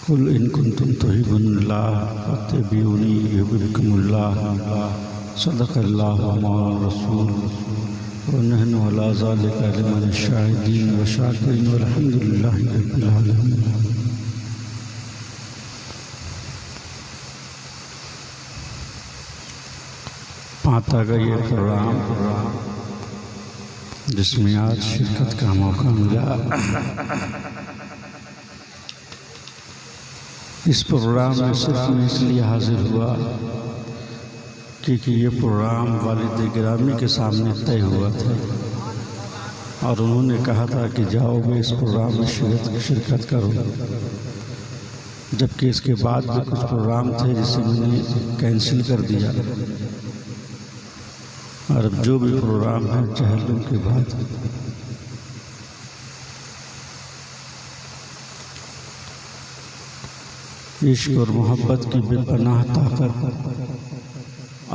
कुल इन कुंतुम तुहिब्बुनाल्लाह फत्तबिऊनी युहब्बुकुमुल्लाह सदक़ल्लाहु मौलाना रसूल व नहनु अला ज़ालिका लिमिन शाहिदीन व शाकिरीन वल्हम्दुलिल्लाहि रब्बिल आलमीन। पाता का ये प्रोग्राम जिसमें आज शिरकत का मौका मिला, इस प्रोग्राम में सिर्फ मैं इसलिए हाजिर हुआ क्योंकि ये प्रोग्राम वालिद गिरामी के सामने तय हुआ था और उन्होंने कहा था कि जाओ मैं इस प्रोग्राम में शिरकत करो। जबकि इसके बाद भी कुछ प्रोग्राम थे जिसे मैंने कैंसिल कर दिया और अब जो भी प्रोग्राम है चहलों के बाद इश्क और मोहब्बत की बेपनाह ताकत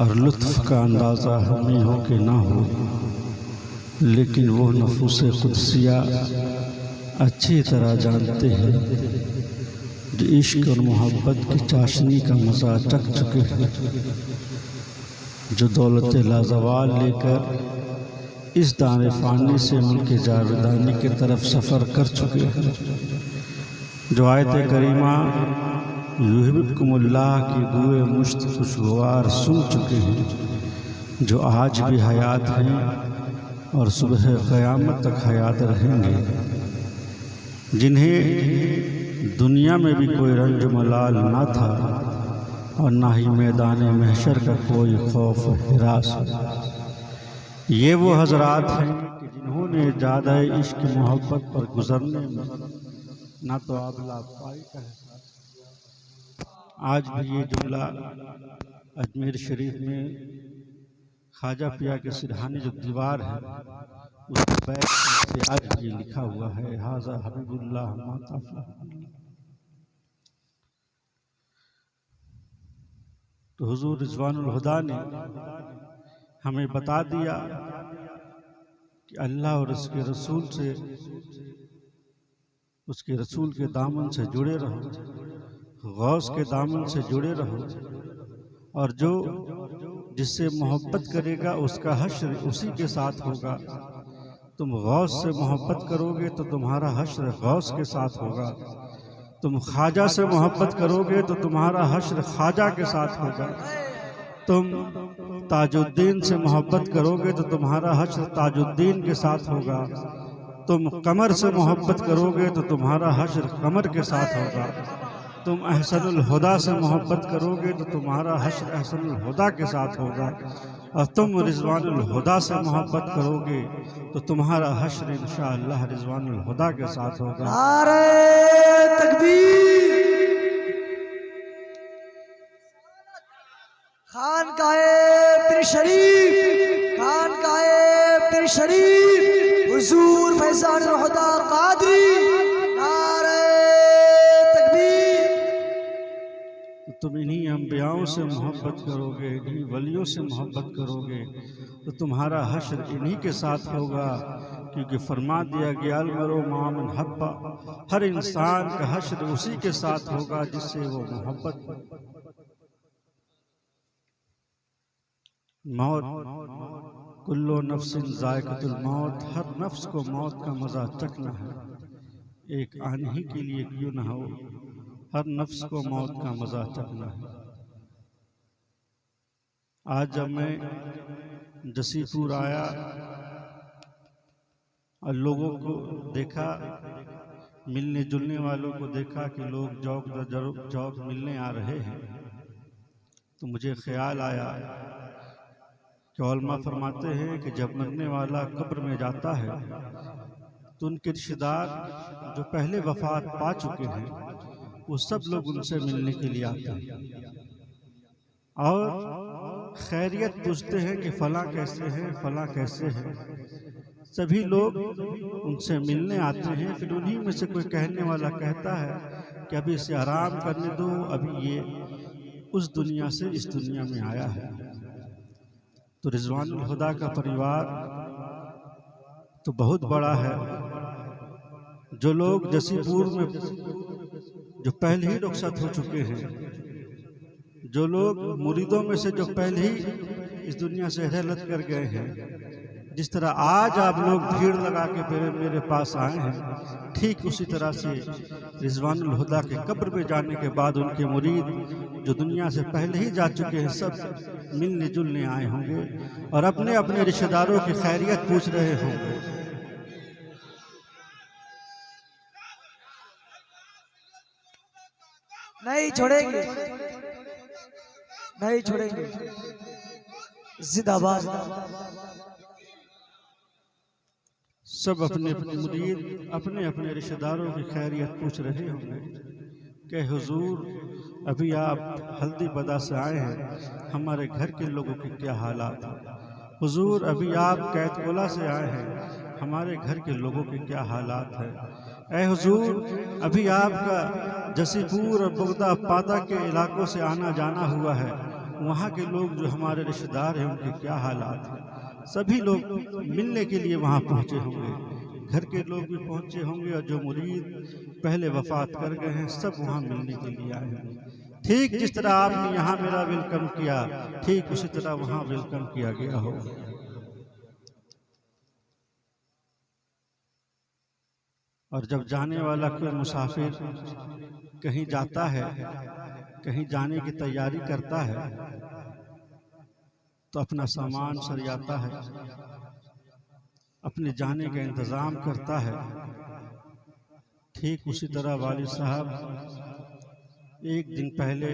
और लुत्फ़ का अंदाज़ा हमें हो कि ना हो, लेकिन वो नफूस कुदसिया अच्छी तरह जानते हैं जो इश्क और मोहब्बत की चाशनी का मज़ा चख चुके हैं, जो दौलत लाजवाल लेकर इस दाने फ़ानी से मुल्क जावेदानी की तरफ सफ़र कर चुके हैं, जो आयत करीमा युहब्बुकुमुल्लाह की दुए मुश्त खुशगवार सुन चुके हैं, जो आज भी हयात हैं और सुबह क़यामत तक हयात रहेंगे, जिन्हें दुनिया में भी कोई रंज मलाल ना था और ना ही मैदान महशर का कोई खौफ हिरास। ये वो हजरात हैं कि जिन्होंने ज़्यादा इश्क मोहब्बत पर गुजरने में ना तो आबला पाई का है। आज भी ये जुमला अजमेर शरीफ में ख्वाजा पिया के सिरहानी जो दीवार है उस बैग से आज भी लिखा हुआ है, हाज़ा हबीबुल्लाह माताफ़ा। तो हुजूर रिज़वानुल हुदा ने हमें बता दिया कि अल्लाह और उसके रसूल से, उसके रसूल के दामन से जुड़े रहो, गौस के दामन से जुड़े रहो, और जो जिससे मोहब्बत करेगा उसका हश्र उसी के साथ होगा। तुम गौस से मोहब्बत करोगे तो तुम्हारा हश्र गौस के साथ होगा, तुम ख्वाजा से मोहब्बत करोगे तो तुम्हारा हश्र ख्वाजा के साथ होगा, तुम ताजुद्दीन से मोहब्बत करोगे तो तुम्हारा हश्र ताजुद्दीन के साथ होगा, तुम कमर से मोहब्बत करोगे तो तुम्हारा हश्र कमर के साथ होगा, तुम अहसनुल हुदा से मोहब्बत करोगे तो तुम्हारा हश्र अहसनुल हुदा के साथ होगा, और तुम रिज़वानुल हुदा से मोहब्बत करोगे तो तुम्हारा हश्र इंशाअल्लाह रिज़वानुल हुदा के साथ होगा। नारे तकबीर। खानकाए पीर शरीफ, खानकाए पीर शरीफ, हुजूर फैज़ानुल हुदा क़ादरी। नारे तकबीर। तुम इन्हीं अंबियाओं से मोहब्बत करोगे, इन्हीं वलियों से मोहब्बत करोगे तो तुम्हारा हश्र इन्हीं के साथ होगा, क्योंकि फरमा दिया गया अलमरउ मामन हब्बा, हर इंसान का हश्र उसी के साथ होगा जिससे वो मोहब्बत। मौत, कुल्लो नफ्सिन ज़ायक़तुल मौत, हर नफ्स को मौत का मज़ा चखना है, एक आने ही के लिए क्यों ना हो, हर नफ्स को मौत का मज़ा चखना है। आज जब मैं जसीपुर आया और लोगों को देखा, मिलने जुलने वालों को देखा कि लोग चौक मिलने आ रहे हैं, तो मुझे ख्याल आया कि उलमा फरमाते हैं कि जब मरने वाला कब्र में जाता है तो उनके रिश्तेदार जो पहले वफात पा चुके हैं वो सब लोग उनसे मिलने के लिए आते हैं और खैरियत पूछते हैं कि फ़लाँ कैसे हैं, फ़लाँ कैसे हैं। सभी लोग उनसे मिलने आते हैं। फिर उन्हीं में से कोई कहने वाला कहता है कि अभी इसे आराम करने दो, अभी ये उस दुनिया से इस दुनिया में आया है। तो रिज़वानुल हुदा का परिवार तो बहुत बड़ा है। जो लोग जसीपुर में जो पहले ही रुखसत हो चुके हैं, जो लोग मुरीदों में से जो पहले ही इस दुनिया से रहलत कर गए हैं, जिस तरह आज आप लोग भीड़ लगा के मेरे पास आए हैं, ठीक उसी तरह से रिजवानुल हुदा के कब्र में जाने के बाद उनके मुरीद जो दुनिया से पहले ही जा चुके हैं सब मिलने जुलने आए होंगे और अपने अपने रिश्तेदारों की खैरियत पूछ रहे होंगे। नहीं छोड़ेंगे, नहीं छोड़ेंगे, जिंदाबाद। सब अपने अपने मुरीद अपने अपने रिश्तेदारों की खैरियत पूछ रहे होंगे कि हुजूर अभी आप हल्दी बदा से आए हैं, हमारे घर के लोगों के क्या हालात हैं। हुजूर अभी आप कैतकोला से आए हैं, हमारे घर के लोगों के क्या हालात हैं। ऐ हुजूर अभी आपका जसीपुर और बगदा पादा के इलाकों से आना जाना हुआ है, वहाँ के लोग जो हमारे रिश्तेदार हैं उनके क्या हालात हैं। सभी लोग मिलने के लिए वहाँ पहुँचे होंगे, घर के लोग भी पहुँचे होंगे और जो मुरीद पहले वफात कर गए हैं सब वहाँ मिलने के लिए आए हैं। ठीक जिस तरह आपने यहाँ मेरा वेलकम किया, ठीक उसी तरह वहाँ वेलकम किया गया हो। और जब जाने वाला कोई मुसाफिर कहीं जाता है, कहीं जाने की तैयारी करता है, तो अपना सामान सरियाता है, अपने जाने का इंतज़ाम करता है। ठीक उसी तरह वालिद साहब एक दिन पहले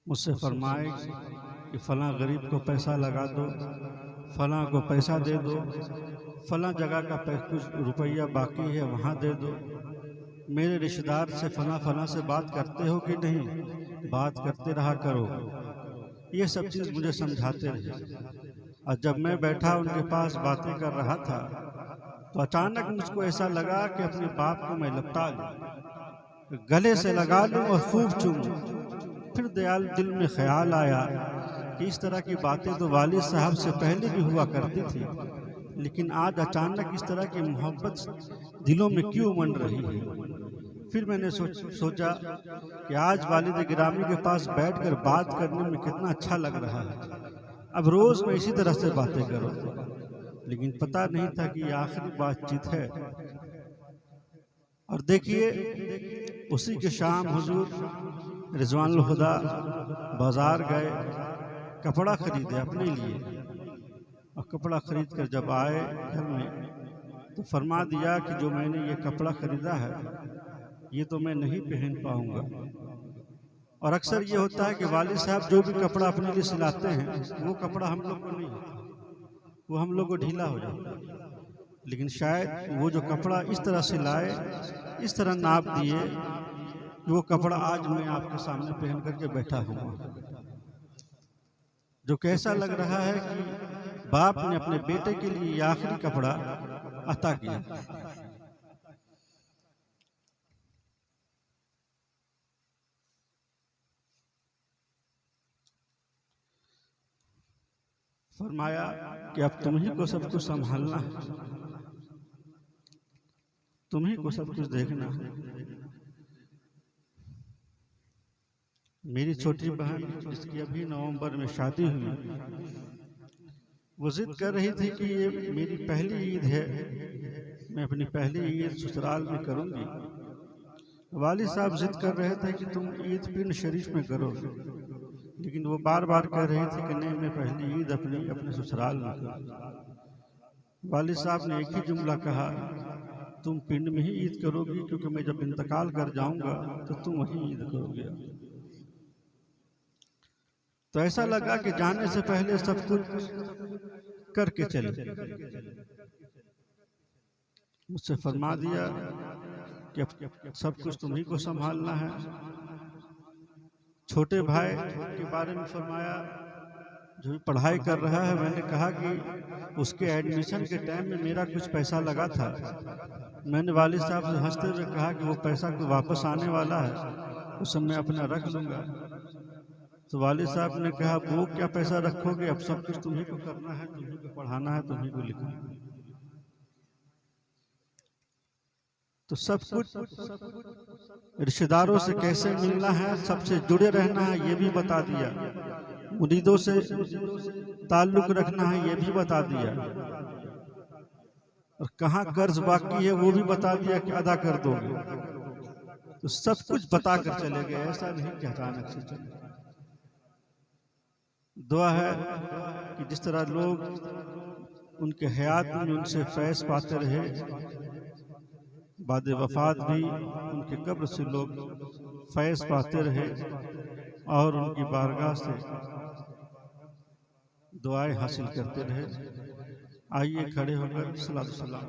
मुझसे फरमाए कि फ़लाँ गरीब को पैसा लगा दो, फ़लाँ को पैसा दे दो, फ़लाँ जगह का कुछ रुपया बाकी है वहाँ दे दो। मेरे रिश्तेदार से फ़लाँ से बात करते हो कि नहीं, बात करते रहा करो। ये सब चीज़ मुझे समझाते रहे। और जब मैं बैठा उनके पास बातें कर रहा था तो अचानक मुझको ऐसा लगा कि अपने बाप को मैं लपटा लूँ, गले से लगा लूँ और खूब चूमूं। फिर दयाल दिल में ख्याल आया कि इस तरह की बातें तो वालिद साहब से पहले भी हुआ करती थी, लेकिन आज अचानक इस तरह की मोहब्बत दिलों में क्यों उमड़ रही है। फिर मैंने सोचा कि आज वालिद गिरामी के पास बैठकर बात करने में कितना अच्छा लग रहा है। अब रोज़ मैं इसी तरह से बातें करूँ, लेकिन पता नहीं था कि ये आखिरी बातचीत है। और देखिए उसी के शाम हुजूर रिजवानुल हुदा बाज़ार गए, कपड़ा खरीदे अपने लिए। और कपड़ा खरीद कर जब आए घर में तो फरमा दिया कि जो मैंने ये कपड़ा खरीदा है ये तो मैं नहीं पहन पाऊंगा। और अक्सर ये होता है कि वालिद साहब जो भी कपड़ा अपने लिए सिलाते हैं वो कपड़ा हम लोग को नहीं होता, वो हम लोग को ढीला हो जाता है। लेकिन शायद वो जो कपड़ा इस तरह सिलाए, इस तरह नाप दिए कि वो कपड़ा आज मैं आपके सामने पहन करके बैठा हूँ, जो कैसा लग रहा है कि बाप ने अपने बेटे के लिए ये आखिरी कपड़ा अता किया। फरमाया कि अब तुम ही को सब कुछ संभालना है, तुम ही को सब कुछ देखना है। मेरी छोटी बहन जिसकी अभी नवंबर में शादी हुई, वो जिद कर रही थी कि ये मेरी पहली ईद है, मैं अपनी पहली ईद ससुराल में करूंगी। वालिद साहब जिद कर रहे थे कि तुम ईद पिंड शरीफ में करो, लेकिन वो बार बार कह रही थी कि नहीं मैं पहली ईद अपने ससुराल में करूँ। वालिद साहब ने एक ही जुमला कहा, तुम पिंड में ही ईद करोगी, क्योंकि मैं जब इंतकाल कर जाऊंगा तो तुम वहीं ईद करोगे। तो ऐसा लगा कि जाने से पहले सब कुछ करके चले। मुझसे फरमा दिया कि अब सब कुछ तुम्ही को संभालना है। छोटे भाई के बारे में फरमाया जो भी पढ़ाई कर रहा है, मैंने कहा कि उसके एडमिशन के टाइम में मेरा कुछ पैसा लगा था। मैंने वालिद साहब से हंसते हुए कहा कि वो पैसा को वापस आने वाला है, उस समय अपना रख लूँगा। तो वालिद साहब ने कहा वो क्या पैसा रखोगे, अब सब कुछ तुम्ही को करना है, तुम्ही को पढ़ाना है, तुम्ही को लिखना है। तो सब कुछ रिश्तेदारों से कैसे मिलना है, सबसे जुड़े रहना है, ये भी बता दिया। मुरीदों से ताल्लुक रखना है, ये भी बता दिया। और कहाँ कर्ज बाकी है वो भी बता दिया कि अदा कर दोगे। तो सब कुछ बता कर चले गए, ऐसा नहीं कि अचानक से चले। दुआ है कि जिस तरह लोग उनके हयात में उनसे फैज़ पाते रहे, बाद वफात भी उनके कब्र से लोग फैज़ पाते रहे और उनकी बारगाह से दुआएं हासिल करते रहे। आइए खड़े होकर सलात सलाम